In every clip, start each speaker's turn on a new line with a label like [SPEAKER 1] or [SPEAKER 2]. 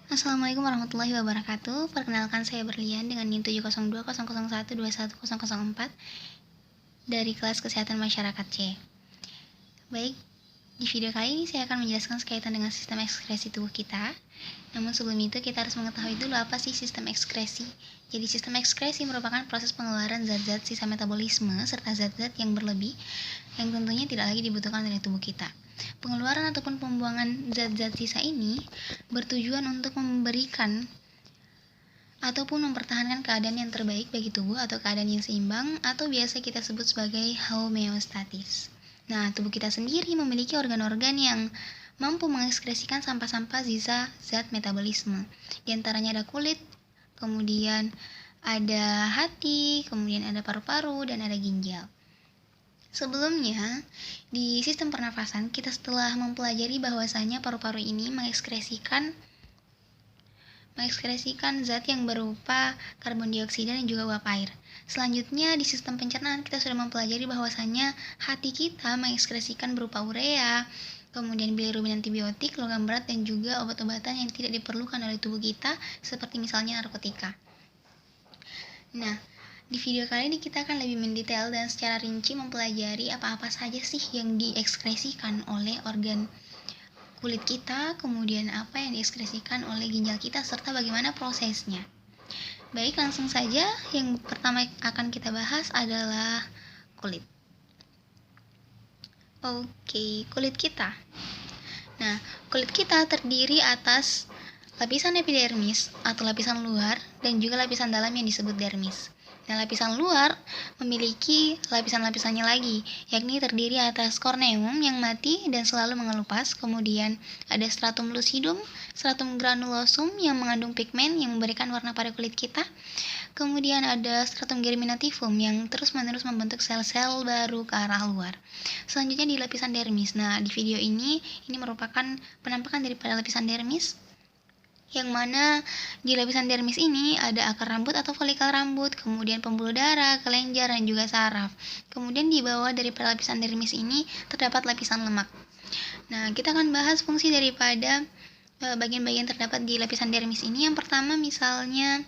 [SPEAKER 1] Assalamualaikum warahmatullahi wabarakatuh. Perkenalkan, saya Berlian dengan NIM 70200121004 dari kelas Kesehatan Masyarakat C. Baik, di video kali ini saya akan menjelaskan sekaitan dengan sistem ekskresi tubuh kita. Namun sebelum itu kita harus mengetahui dulu apa sih sistem ekskresi. Jadi sistem ekskresi merupakan proses pengeluaran zat-zat sisa metabolisme serta zat-zat yang berlebih yang tentunya tidak lagi dibutuhkan oleh tubuh kita. Pengeluaran ataupun pembuangan zat-zat sisa ini bertujuan untuk memberikan ataupun mempertahankan keadaan yang terbaik bagi tubuh atau keadaan yang seimbang atau biasa kita sebut sebagai homeostatis. Nah, tubuh kita sendiri memiliki organ-organ yang mampu mengekskresikan sampah-sampah sisa zat metabolisme. Di antaranya ada kulit, kemudian ada hati, kemudian ada paru-paru, dan ada ginjal. Sebelumnya, di sistem pernafasan, kita setelah mempelajari bahwasanya paru-paru ini mengekskresikan zat yang berupa karbon dioksida dan juga uap air. Selanjutnya, di sistem pencernaan kita sudah mempelajari bahwasanya hati kita mengekskresikan berupa urea, kemudian bilirubin, antibiotik, logam berat, dan juga obat-obatan yang tidak diperlukan oleh tubuh kita, seperti misalnya narkotika. Nah, di video kali ini kita akan lebih mendetail dan secara rinci mempelajari apa-apa saja sih yang diekskresikan oleh organ kulit kita, kemudian apa yang diekskresikan oleh ginjal kita, serta bagaimana prosesnya. Baik, langsung saja. Yang pertama akan kita bahas adalah kulit. Oke, kulit kita. Nah, kulit kita terdiri atas lapisan epidermis atau lapisan luar dan juga lapisan dalam yang disebut dermis. Nah, lapisan luar memiliki lapisan-lapisannya lagi, yakni terdiri atas korneum yang mati dan selalu mengelupas, kemudian ada stratum lucidum, stratum granulosum yang mengandung pigmen yang memberikan warna pada kulit kita, kemudian ada stratum germinativum yang terus-menerus membentuk sel-sel baru ke arah luar. Selanjutnya di lapisan dermis. Nah, di video ini merupakan penampakan daripada lapisan dermis, yang mana di lapisan dermis ini ada akar rambut atau folikel rambut, kemudian pembuluh darah, kelenjar, dan juga saraf. Kemudian di bawah daripada lapisan dermis ini terdapat lapisan lemak. Nah, kita akan bahas fungsi daripada bagian-bagian terdapat di lapisan dermis ini. Yang pertama misalnya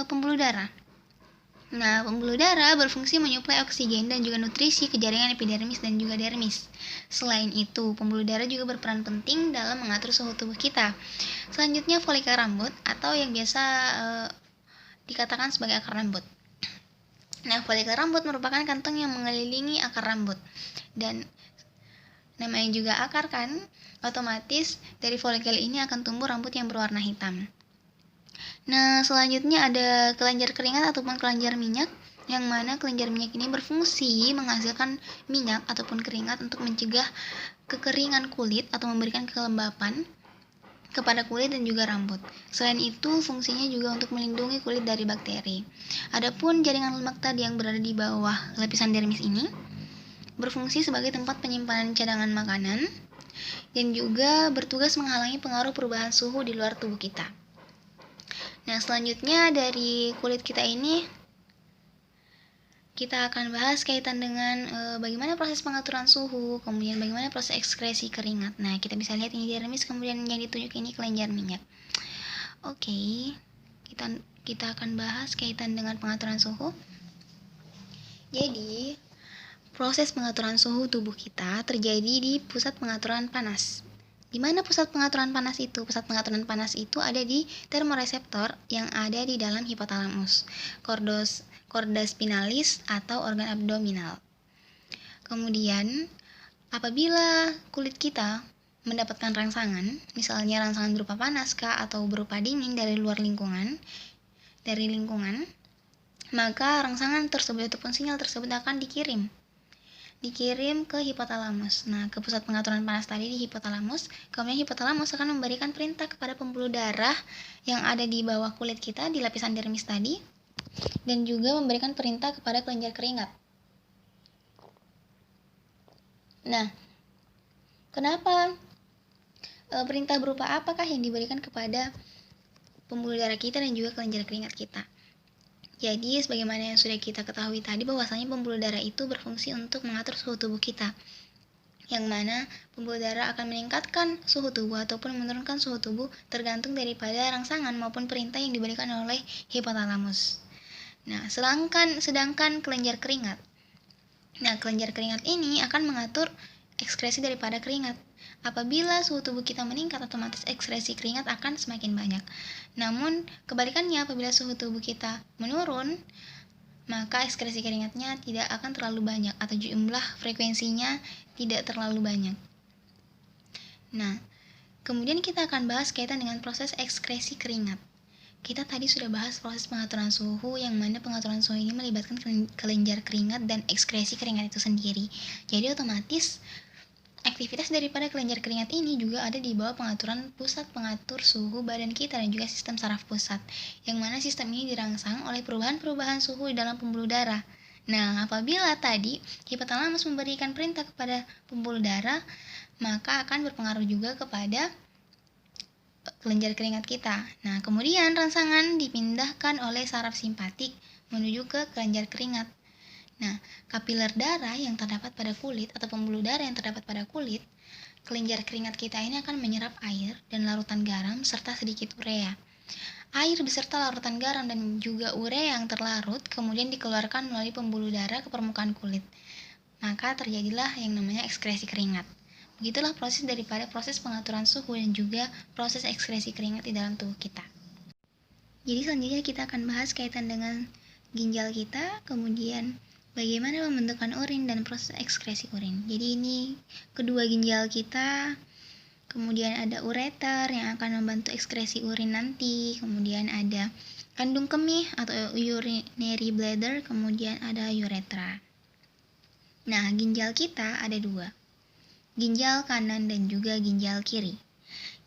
[SPEAKER 1] pembuluh darah. Nah, pembuluh darah berfungsi menyuplai oksigen dan juga nutrisi ke jaringan epidermis dan juga dermis. Selain itu, pembuluh darah juga berperan penting dalam mengatur suhu tubuh kita. Selanjutnya, folikel rambut atau yang biasa dikatakan sebagai akar rambut. Nah, folikel rambut merupakan kantong yang mengelilingi akar rambut. Dan namanya juga akar kan, otomatis dari folikel ini akan tumbuh rambut yang berwarna hitam. Nah, selanjutnya ada kelenjar keringat ataupun kelenjar minyak, yang mana kelenjar minyak ini berfungsi menghasilkan minyak ataupun keringat untuk mencegah kekeringan kulit atau memberikan kelembapan kepada kulit dan juga rambut. Selain itu, fungsinya juga untuk melindungi kulit dari bakteri. Adapun jaringan lemak tadi yang berada di bawah lapisan dermis ini berfungsi sebagai tempat penyimpanan cadangan makanan dan juga bertugas menghalangi pengaruh perubahan suhu di luar tubuh kita. Nah, selanjutnya dari kulit kita ini kita akan bahas kaitan dengan bagaimana proses pengaturan suhu, kemudian bagaimana proses ekskresi keringat. Nah, kita bisa lihat ini dermis, kemudian yang ditunjuk ini kelenjar minyak. Oke, kita akan bahas kaitan dengan pengaturan suhu. Jadi, proses pengaturan suhu tubuh kita terjadi di pusat pengaturan panas. Di mana pusat pengaturan panas itu? Pusat pengaturan panas itu ada di termoreseptor yang ada di dalam hipotalamus, chorda spinalis atau organ abdominal. Kemudian, apabila kulit kita mendapatkan rangsangan, misalnya rangsangan berupa panas atau berupa dingin dari luar lingkungan, maka rangsangan tersebut ataupun sinyal tersebut akan dikirim ke hipotalamus. Nah, ke pusat pengaturan panas tadi di hipotalamus, kemudian hipotalamus akan memberikan perintah kepada pembuluh darah yang ada di bawah kulit kita di lapisan dermis tadi, dan juga memberikan perintah kepada kelenjar keringat. Nah, kenapa perintah berupa apakah yang diberikan kepada pembuluh darah kita dan juga kelenjar keringat kita? Jadi, sebagaimana yang sudah kita ketahui tadi, bahwasanya pembuluh darah itu berfungsi untuk mengatur suhu tubuh kita. yang mana pembuluh darah akan meningkatkan suhu tubuh ataupun menurunkan suhu tubuh tergantung daripada rangsangan maupun perintah yang diberikan oleh hipotalamus. Nah, sedangkan kelenjar keringat. Nah, kelenjar keringat ini akan mengatur ekskresi daripada keringat. Apabila suhu tubuh kita meningkat, otomatis ekskresi keringat akan semakin banyak. Namun, kebalikannya apabila suhu tubuh kita menurun, maka ekskresi keringatnya tidak akan terlalu banyak atau jumlah frekuensinya tidak terlalu banyak. Nah, kemudian kita akan bahas kaitan dengan proses ekskresi keringat. Kita tadi sudah bahas proses pengaturan suhu, yang mana pengaturan suhu ini melibatkan kelenjar keringat dan ekskresi keringat itu sendiri. Jadi otomatis aktivitas daripada kelenjar keringat ini juga ada di bawah pengaturan pusat pengatur suhu badan kita dan juga sistem saraf pusat, yang mana sistem ini dirangsang oleh perubahan-perubahan suhu di dalam pembuluh darah. Nah, apabila tadi hipotalamus memberikan perintah kepada pembuluh darah, maka akan berpengaruh juga kepada kelenjar keringat kita. Nah, kemudian rangsangan dipindahkan oleh saraf simpatik menuju ke kelenjar keringat. Nah, kapiler darah yang terdapat pada kulit atau pembuluh darah yang terdapat pada kulit, kelenjar keringat kita ini akan menyerap air dan larutan garam serta sedikit urea. Air beserta larutan garam dan juga urea yang terlarut kemudian dikeluarkan melalui pembuluh darah ke permukaan kulit. Maka terjadilah yang namanya ekskresi keringat. Begitulah proses daripada proses pengaturan suhu dan juga proses ekskresi keringat di dalam tubuh kita. Jadi selanjutnya kita akan bahas kaitan dengan ginjal kita, kemudian bagaimana pembentukan urin dan proses ekskresi urin. Jadi ini kedua ginjal kita, kemudian ada ureter yang akan membantu ekskresi urin nanti, kemudian ada kandung kemih atau urinary bladder, kemudian ada uretra. Nah, ginjal kita ada dua, ginjal kanan dan juga ginjal kiri.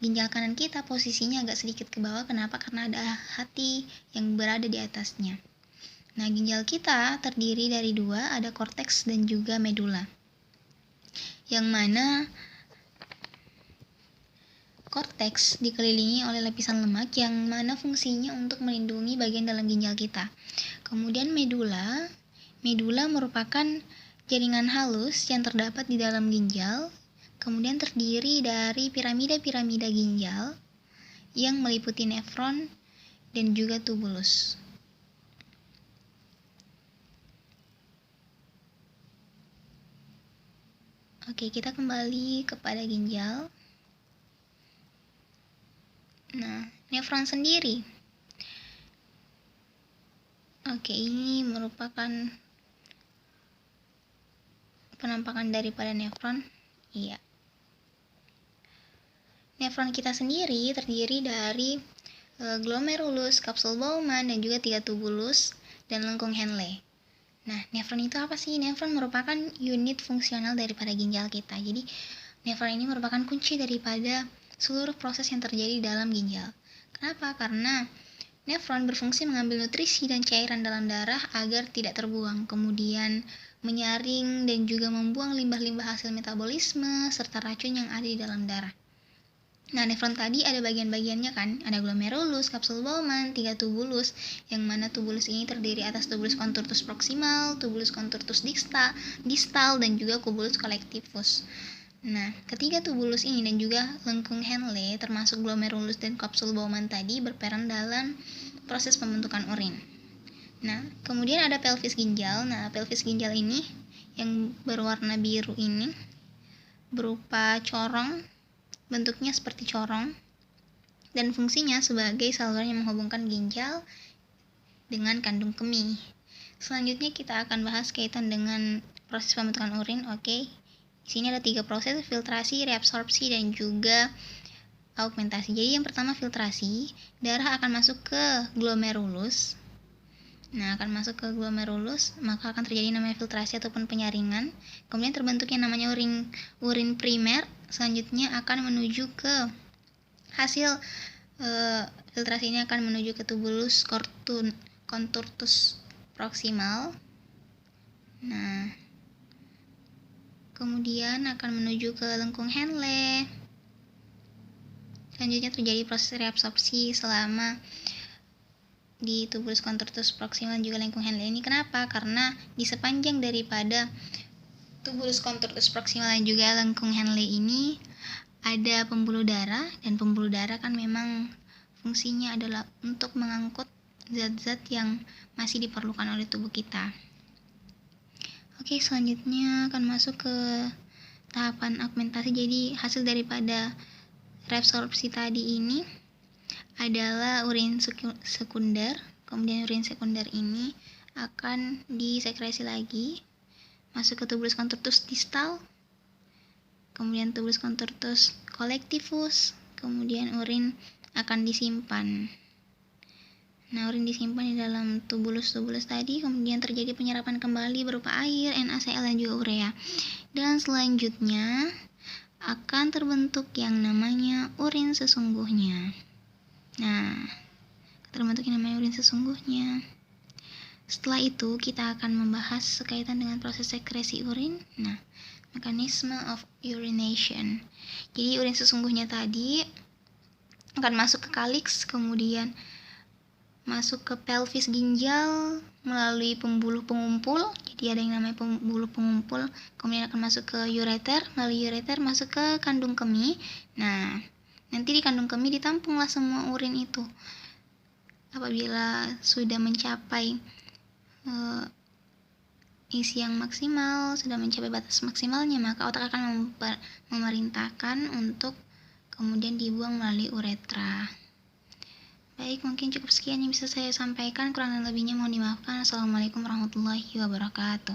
[SPEAKER 1] Ginjal kanan kita posisinya agak sedikit ke bawah, kenapa? Karena ada hati yang berada di atasnya. Nah, ginjal kita terdiri dari dua, ada korteks dan juga medula. Yang mana korteks dikelilingi oleh lapisan lemak yang mana fungsinya untuk melindungi bagian dalam ginjal kita. Kemudian medula merupakan jaringan halus yang terdapat di dalam ginjal, kemudian terdiri dari piramida-piramida ginjal yang meliputi nefron dan juga tubulus. Oke, kita kembali kepada ginjal. Nah, nefron sendiri. Oke, ini merupakan penampakan daripada nefron. Iya. Nefron kita sendiri terdiri dari glomerulus, kapsul Bowman, dan juga 3 tubulus dan lengkung Henle. Nah, nefron itu apa sih? Nefron merupakan unit fungsional daripada ginjal kita. Jadi, nefron ini merupakan kunci daripada seluruh proses yang terjadi dalam ginjal. Kenapa? Karena nefron berfungsi mengambil nutrisi dan cairan dalam darah agar tidak terbuang, kemudian menyaring dan juga membuang limbah-limbah hasil metabolisme serta racun yang ada di dalam darah. Nah, nefron tadi ada bagian-bagiannya kan, ada glomerulus, kapsul Bowman, 3 tubulus, yang mana tubulus ini terdiri atas tubulus contortus proximal, tubulus contortus distal, dan juga tubulus collectivus. Nah, ketiga tubulus ini dan juga lengkung Henle termasuk glomerulus dan kapsul Bowman tadi berperan dalam proses pembentukan urin. Nah, kemudian ada pelvis ginjal. Nah, pelvis ginjal ini yang berwarna biru ini berupa corong, bentuknya seperti corong, dan fungsinya sebagai saluran yang menghubungkan ginjal dengan kandung kemih. Selanjutnya kita akan bahas kaitan dengan proses pembentukan urin. Oke. Di sini ada 3 proses, filtrasi, reabsorpsi, dan juga augmentasi. Jadi yang pertama filtrasi, darah akan masuk ke glomerulus. Nah, akan masuk ke glomerulus, maka akan terjadi namanya filtrasi ataupun penyaringan. Kemudian terbentuk yang namanya urin primer. Selanjutnya akan menuju ke hasil filtrasi ini akan menuju ke tubulus contortus proximal. Nah, kemudian akan menuju ke lengkung Henle. Selanjutnya terjadi proses reabsorpsi selama di tubulus contortus proximal juga lengkung Henle ini. Kenapa? Karena di sepanjang daripada Tubulus contortus proximal dan juga lengkung Henle ini ada pembuluh darah, dan pembuluh darah kan memang fungsinya adalah untuk mengangkut zat-zat yang masih diperlukan oleh tubuh kita. Oke, selanjutnya akan masuk ke tahapan augmentasi. Jadi hasil daripada reabsorpsi tadi ini adalah urin sekunder. Kemudian urin sekunder ini akan disekresi lagi masuk ke tubulus contortus distal, kemudian tubulus contortus collectivus, kemudian urin akan disimpan. Nah, urin disimpan di dalam tubulus-tubulus tadi, kemudian terjadi penyerapan kembali berupa air, NaCl dan juga urea. Dan selanjutnya akan terbentuk yang namanya urin sesungguhnya. Nah, terbentuk yang namanya urin sesungguhnya. Setelah itu kita akan membahas sekaitan dengan proses sekresi urin. Nah, mekanisme of urination. Jadi urin sesungguhnya tadi akan masuk ke kaliks, kemudian masuk ke pelvis ginjal melalui pembuluh pengumpul. Jadi ada yang namanya pembuluh pengumpul, kemudian akan masuk ke ureter, melalui ureter masuk ke kandung kemih. Nah, nanti di kandung kemih ditampunglah semua urin itu. Apabila sudah mencapai isi yang maksimal, sudah mencapai batas maksimalnya, maka otak akan memerintahkan untuk kemudian dibuang melalui uretra. Baik, mungkin cukup sekian yang bisa saya sampaikan, kurang dan lebihnya mohon dimaafkan. Assalamualaikum warahmatullahi wabarakatuh.